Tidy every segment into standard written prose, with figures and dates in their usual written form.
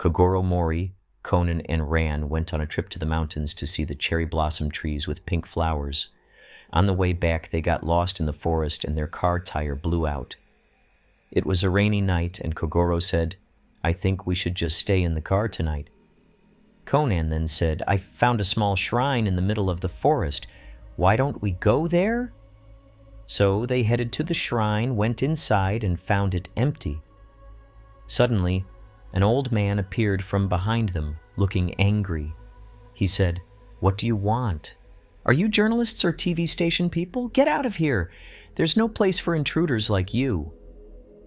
Kogoro Mori, Conan, and Ran went on a trip to the mountains to see the cherry blossom trees with pink flowers. On the way back, they got lost in the forest and their car tire blew out. It was a rainy night, and Kogoro said, "I think we should just stay in the car tonight." Conan then said, "I found a small shrine in the middle of the forest. Why don't we go there?" So they headed to the shrine, went inside, and found it empty. Suddenly, an old man appeared from behind them, looking angry. He said, "What do you want? Are you journalists or TV station people? Get out of here! There's no place for intruders like you."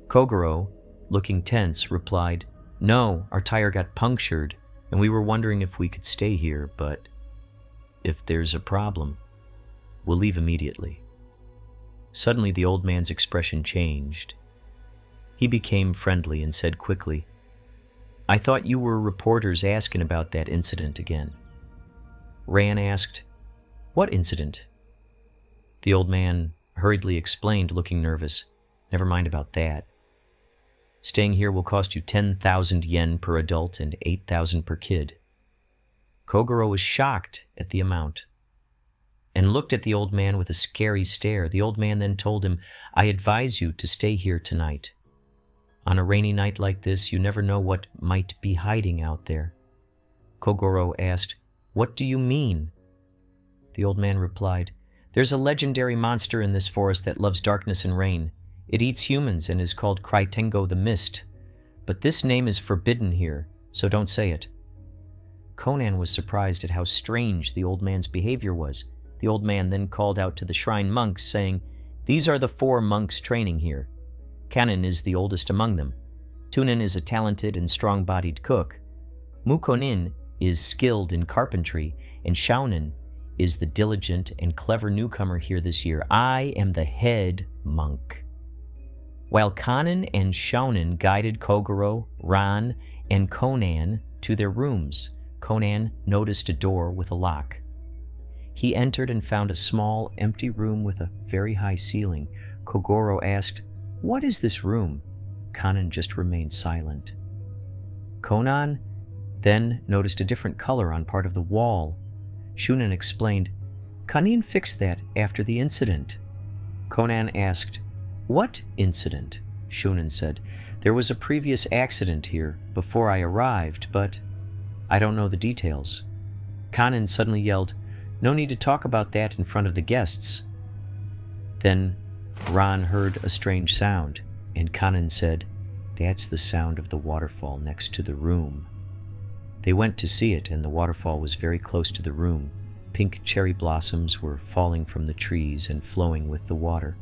Kogoro, looking tense, replied, "No, our tire got punctured, and we were wondering if we could stay here, but if there's a problem, we'll leave immediately." Suddenly the old man's expression changed. He became friendly and said quickly, "I thought you were reporters asking about that incident again." Ran asked, "What incident?" The old man hurriedly explained, looking nervous, "Never mind about that. Staying here will cost you 10,000 yen per adult and 8,000 per kid." Kogoro was shocked at the amount and looked at the old man with a scary stare. The old man then told him, "I advise you to stay here tonight. On a rainy night like this, you never know what might be hiding out there." Kogoro asked, "What do you mean?" The old man replied, "There's a legendary monster in this forest that loves darkness and rain. It eats humans and is called Kritengo the Mist. But this name is forbidden here, so don't say it." Conan was surprised at how strange the old man's behavior was. The old man then called out to the shrine monks, saying, "These are the 4 monks training here. Conan is the oldest among them. Tunin is a talented and strong-bodied cook. Mukonin is skilled in carpentry, and Shaunin is the diligent and clever newcomer here this year. I am the head monk." While Conan and Shaunin guided Kogoro, Ran, and Conan to their rooms, Conan noticed a door with a lock. He entered and found a small, empty room with a very high ceiling. Kogoro asked, "What is this room?" Conan just remained silent. Conan then noticed a different color on part of the wall. Shunin explained, "Kanin fixed that after the incident." Conan asked, "What incident?" Shunin said, "There was a previous accident here before I arrived, but I don't know the details." Conan suddenly yelled, "No need to talk about that in front of the guests." Then Ran heard a strange sound, and Conan said, "That's the sound of the waterfall next to the room." They went to see it, and the waterfall was very close to the room. Pink cherry blossoms were falling from the trees and flowing with the water.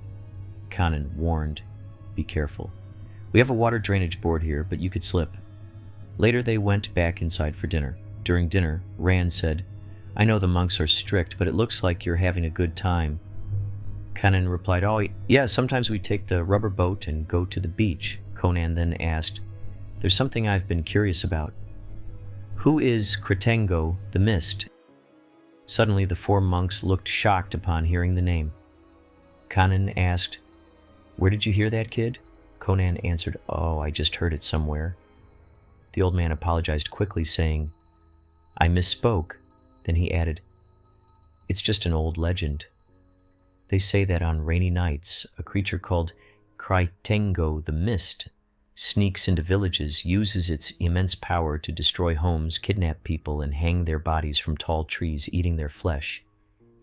Conan warned, "Be careful. We have a water drainage board here, but you could slip." Later they went back inside for dinner. During dinner, Ran said, "I know the monks are strict, but it looks like you're having a good time." Conan replied, "Oh, yeah, sometimes we take the rubber boat and go to the beach." Conan then asked, "There's something I've been curious about. Who is Kritengo the Mist?" Suddenly the 4 monks looked shocked upon hearing the name. Conan asked, "Where did you hear that, kid?" Conan answered, "Oh, I just heard it somewhere." The old man apologized quickly, saying, "I misspoke." Then he added, "It's just an old legend. They say that on rainy nights, a creature called Kritengo the Mist sneaks into villages, uses its immense power to destroy homes, kidnap people, and hang their bodies from tall trees, eating their flesh.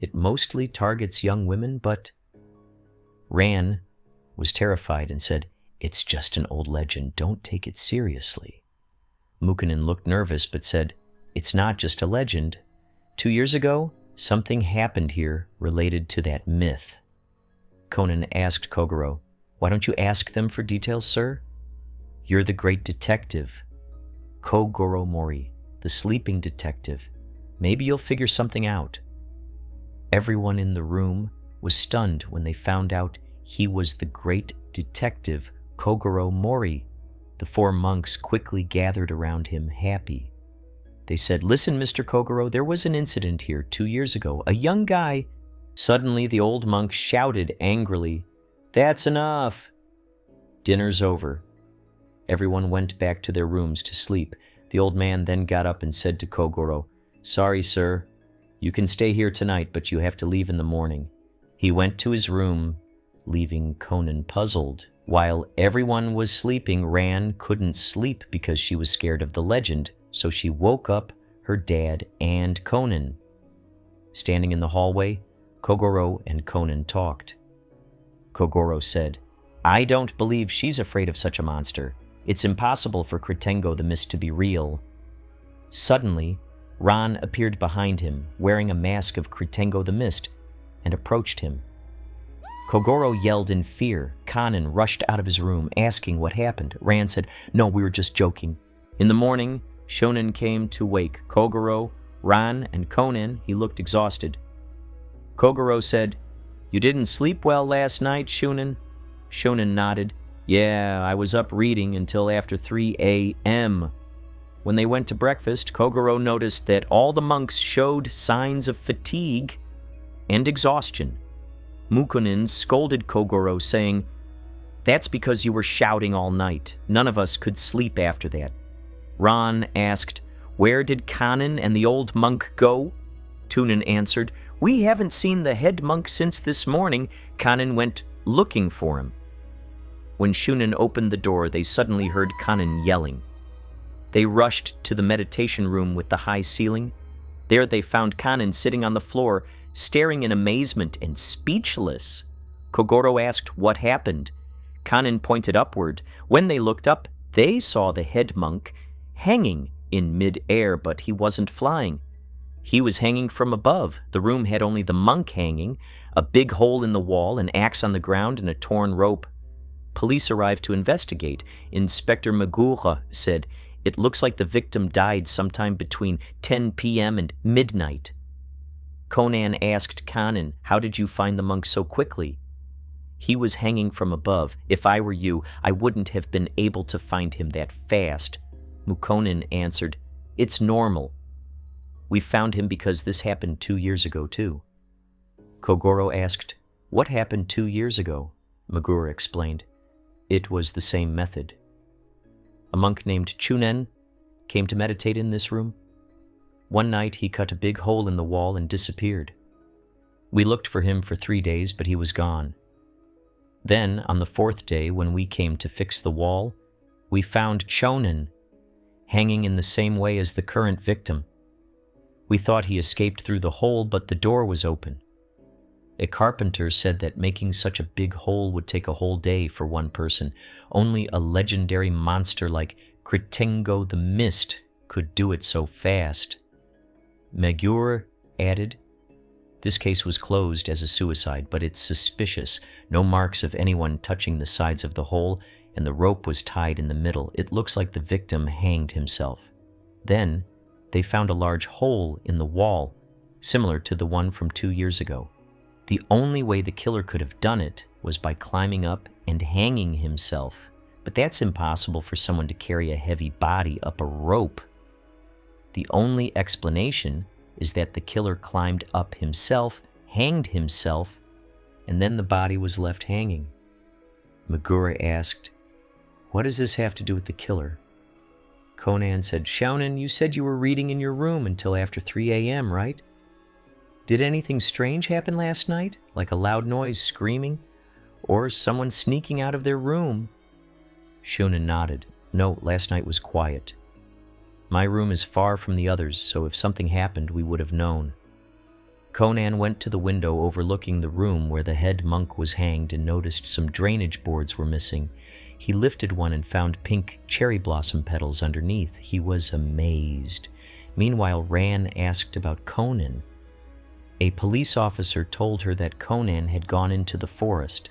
It mostly targets young women, but..." Ran was terrified and said, "It's just an old legend. Don't take it seriously." Mukunin looked nervous but said, "It's not just a legend. 2 years ago, something happened here related to that myth." Conan asked Kogoro, "Why don't you ask them for details, sir? You're the great detective, Kogoro Mori, the sleeping detective. Maybe you'll figure something out." Everyone in the room was stunned when they found out he was the great detective Kogoro Mori. The 4 monks quickly gathered around him, happy. They said, "Listen, Mr. Kogoro, there was an incident here 2 years ago. A young guy..." Suddenly, the old monk shouted angrily, "That's enough! Dinner's over." Everyone went back to their rooms to sleep. The old man then got up and said to Kogoro, "Sorry, sir. You can stay here tonight, but you have to leave in the morning." He went to his room, leaving Conan puzzled. While everyone was sleeping, Ran couldn't sleep because she was scared of the legend, so she woke up her dad and Conan. Standing in the hallway, Kogoro and Conan talked. Kogoro said, "I don't believe she's afraid of such a monster. It's impossible for Kritengo the Mist to be real." Suddenly, Ran appeared behind him, wearing a mask of Kritengo the Mist, and approached him. Kogoro yelled in fear. Conan rushed out of his room, asking what happened. Ran said, "No, we were just joking." In the morning, Shonen came to wake Kogoro, Ran, and Conan. He looked exhausted. Kogoro said, "You didn't sleep well last night, Shonen?" Shonen nodded. "Yeah, I was up reading until after 3 a.m. When they went to breakfast, Kogoro noticed that all the monks showed signs of fatigue and exhaustion. Mukonin scolded Kogoro, saying, "That's because you were shouting all night. None of us could sleep after that." Ran asked, "Where did Conan and the old monk go?" Tunin answered, "We haven't seen the head monk since this morning. Conan went looking for him." When Shunin opened the door, they suddenly heard Conan yelling. They rushed to the meditation room with the high ceiling. There they found Conan sitting on the floor, staring in amazement and speechless. Kogoro asked what happened. Conan pointed upward. When they looked up, they saw the head monk hanging in mid-air, but he wasn't flying. He was hanging from above. The room had only the monk hanging, a big hole in the wall, an axe on the ground, and a torn rope. Police arrived to investigate. Inspector Magura said, "It looks like the victim died sometime between 10 p.m. and midnight." Conan asked Conan, "How did you find the monk so quickly?" "He was hanging from above. If I were you, I wouldn't have been able to find him that fast." Mukonin answered, "It's normal. We found him because this happened 2 years ago, too." Kogoro asked, "What happened 2 years ago?" Magura explained, "It was the same method. A monk named Chunen came to meditate in this room. One night he cut a big hole in the wall and disappeared. We looked for him for 3 days, but he was gone. Then, on the 4th day, when we came to fix the wall, we found Chonen hanging in the same way as the current victim. We thought he escaped through the hole, but the door was open. A carpenter said that making such a big hole would take a whole day for one person. Only a legendary monster like Kritengo the Mist could do it so fast." Magura added, "This case was closed as a suicide, but it's suspicious. No marks of anyone touching the sides of the hole, and the rope was tied in the middle. It looks like the victim hanged himself. Then they found a large hole in the wall, similar to the one from 2 years ago. The only way the killer could have done it was by climbing up and hanging himself, but that's impossible for someone to carry a heavy body up a rope. The only explanation is that the killer climbed up himself, hanged himself, and then the body was left hanging." Magura asked, "What does this have to do with the killer?" Conan said, "Shaunen, you said you were reading in your room until after 3 a.m., right? Did anything strange happen last night, like a loud noise, screaming, or someone sneaking out of their room?" Shunen nodded. "No, last night was quiet. My room is far from the others, so if something happened, we would have known." Conan went to the window overlooking the room where the head monk was hanged and noticed some drainage boards were missing. He lifted one and found pink cherry blossom petals underneath. He was amazed. Meanwhile, Ran asked about Conan. A police officer told her that Conan had gone into the forest.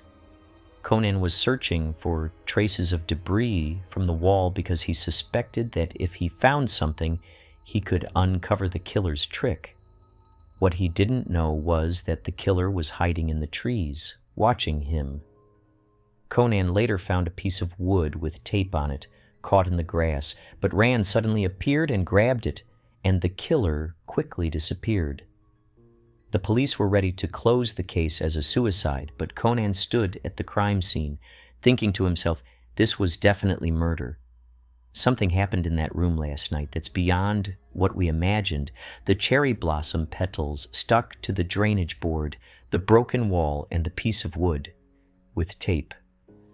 Conan was searching for traces of debris from the wall because he suspected that if he found something, he could uncover the killer's trick. What he didn't know was that the killer was hiding in the trees, watching him. Conan later found a piece of wood with tape on it, caught in the grass, but Ran suddenly appeared and grabbed it, and the killer quickly disappeared. The police were ready to close the case as a suicide, but Conan stood at the crime scene, thinking to himself, this was definitely murder. Something happened in that room last night that's beyond what we imagined. The cherry blossom petals stuck to the drainage board, the broken wall, and the piece of wood with tape.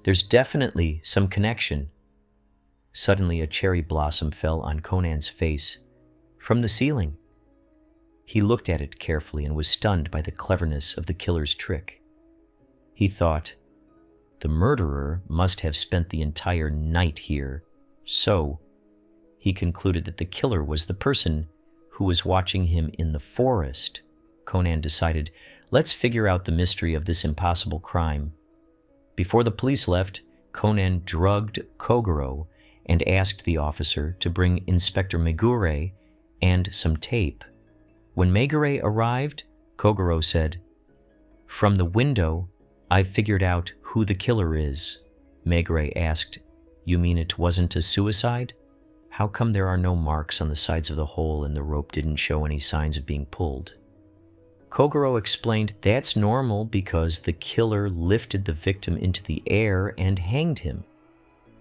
There's definitely some connection. Suddenly, a cherry blossom fell on Conan's face from the ceiling. He looked at it carefully and was stunned by the cleverness of the killer's trick. He thought, the murderer must have spent the entire night here, so he concluded that the killer was the person who was watching him in the forest. Conan decided, let's figure out the mystery of this impossible crime. Before the police left, Conan drugged Kogoro and asked the officer to bring Inspector Megure and some tape. When Megure arrived, Kogoro said, "From the window, I've figured out who the killer is." Megure asked, "You mean it wasn't a suicide? How come there are no marks on the sides of the hole and the rope didn't show any signs of being pulled?" Kogoro explained that's normal because the killer lifted the victim into the air and hanged him.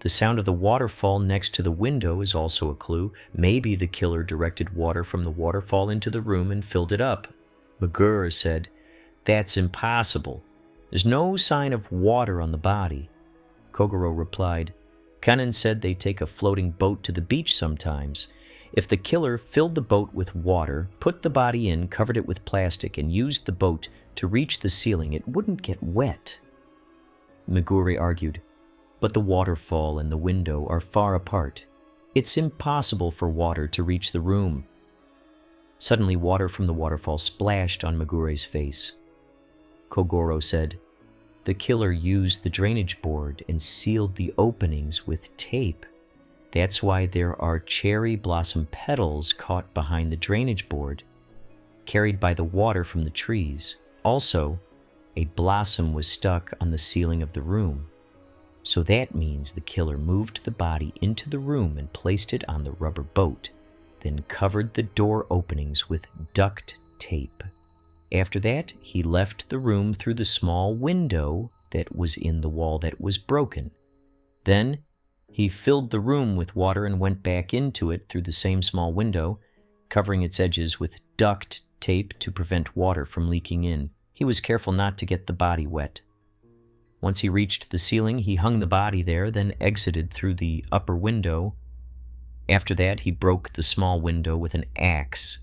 The sound of the waterfall next to the window is also a clue. Maybe the killer directed water from the waterfall into the room and filled it up. Megure said, "That's impossible. There's no sign of water on the body." Kogoro replied, "Conan said they take a floating boat to the beach sometimes. If the killer filled the boat with water, put the body in, covered it with plastic, and used the boat to reach the ceiling, it wouldn't get wet." Megure argued, "But the waterfall and the window are far apart. It's impossible for water to reach the room." Suddenly, water from the waterfall splashed on Megure's face. Kogoro said, "The killer used the drainage board and sealed the openings with tape. That's why there are cherry blossom petals caught behind the drainage board, carried by the water from the trees. Also, a blossom was stuck on the ceiling of the room. So that means the killer moved the body into the room and placed it on the rubber boat, then covered the door openings with duct tape. After that, he left the room through the small window that was in the wall that was broken. Then, he filled the room with water and went back into it through the same small window, covering its edges with duct tape to prevent water from leaking in. He was careful not to get the body wet. Once he reached the ceiling, he hung the body there, then exited through the upper window. After that, he broke the small window with an axe.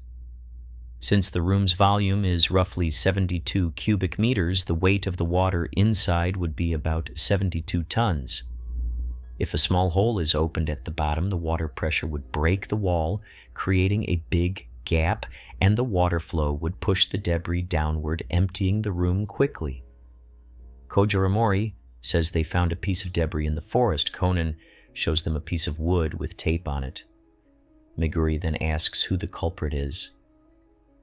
Since the room's volume is roughly 72 cubic meters, the weight of the water inside would be about 72 tons. If a small hole is opened at the bottom, the water pressure would break the wall, creating a big gap, and the water flow would push the debris downward, emptying the room quickly. Kogoro Mori says they found a piece of debris in the forest. Conan shows them a piece of wood with tape on it. Megure then asks who the culprit is.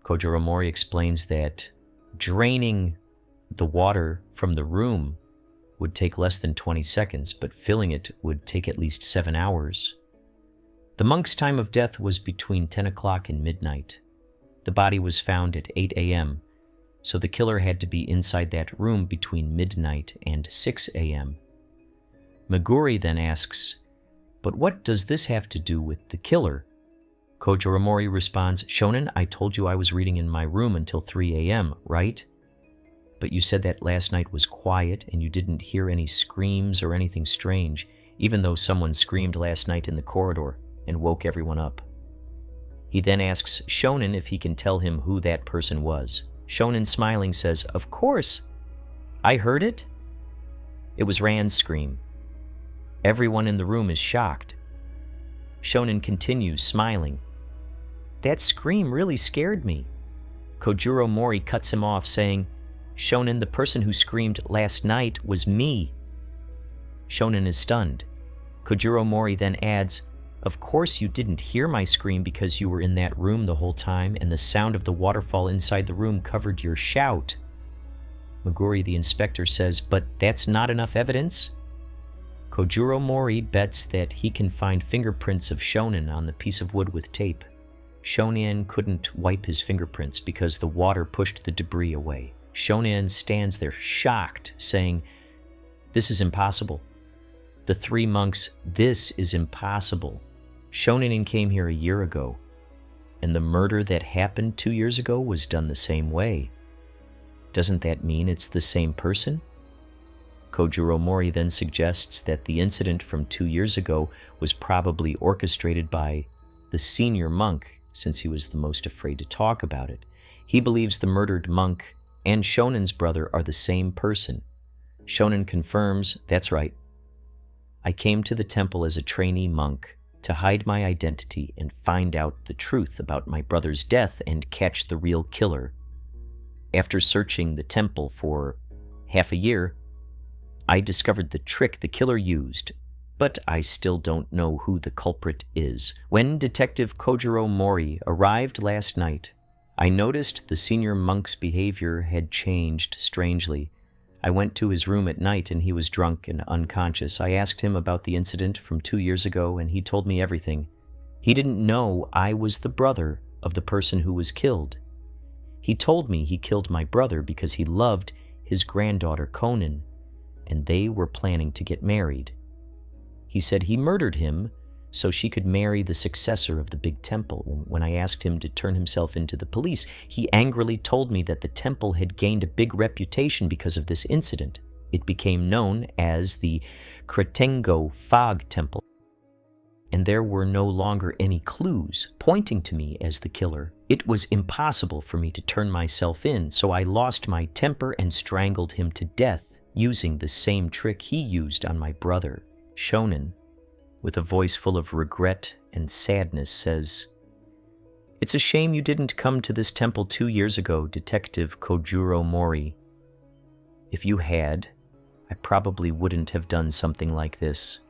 Kogoro Mori explains that draining the water from the room would take less than 20 seconds, but filling it would take at least 7 hours. The monk's time of death was between 10 o'clock and midnight. The body was found at 8 a.m., so the killer had to be inside that room between midnight and 6 a.m. Megure then asks, "But what does this have to do with the killer?" Kogoro Mori responds, "Shonen, I told you I was reading in my room until 3 a.m., right? But you said that last night was quiet and you didn't hear any screams or anything strange, even though someone screamed last night in the corridor and woke everyone up." He then asks Shonen if he can tell him who that person was. Shonen, smiling, says, "Of course. I heard it. It was Rand's scream. Everyone in the room is shocked." Shonen continues, smiling, "That scream really scared me." Kogoro Mori cuts him off, saying, "Shonen, the person who screamed last night was me." Shonen is stunned. Kogoro Mori then adds, "Of course you didn't hear my scream because you were in that room the whole time and the sound of the waterfall inside the room covered your shout." Megure, the inspector, says, "But that's not enough evidence?" Kogoro Mori bets that he can find fingerprints of Shonen on the piece of wood with tape. Shonen couldn't wipe his fingerprints because the water pushed the debris away. Shonen stands there shocked, saying, "This is impossible. The three monks, this is impossible. Shonen came here a year ago, and the murder that happened 2 years ago was done the same way. Doesn't that mean it's the same person? Kogoro Mori then suggests that the incident from 2 years ago was probably orchestrated by the senior monk, since he was the most afraid to talk about it. He believes the murdered monk and Shonen's brother are the same person. Shonen confirms, that's right. I came to the temple as a trainee monk to hide my identity and find out the truth about my brother's death and catch the real killer. After searching the temple for half a year, I discovered the trick the killer used, but I still don't know who the culprit is. When Detective Kogoro Mori arrived last night, I noticed the senior monk's behavior had changed strangely. I went to his room at night and he was drunk and unconscious. I asked him about the incident from 2 years ago and he told me everything. He didn't know I was the brother of the person who was killed. He told me he killed my brother because he loved his granddaughter Conan, and they were planning to get married. He said he murdered him so she could marry the successor of the big temple. When I asked him to turn himself into the police, he angrily told me that the temple had gained a big reputation because of this incident. It became known as the Kritengo Fog Temple, and there were no longer any clues pointing to me as the killer. It was impossible for me to turn myself in, so I lost my temper and strangled him to death, using the same trick he used on my brother. Shonen, with a voice full of regret and sadness, says, "It's a shame you didn't come to this temple 2 years ago, Detective Kogoro Mori. If you had, I probably wouldn't have done something like this."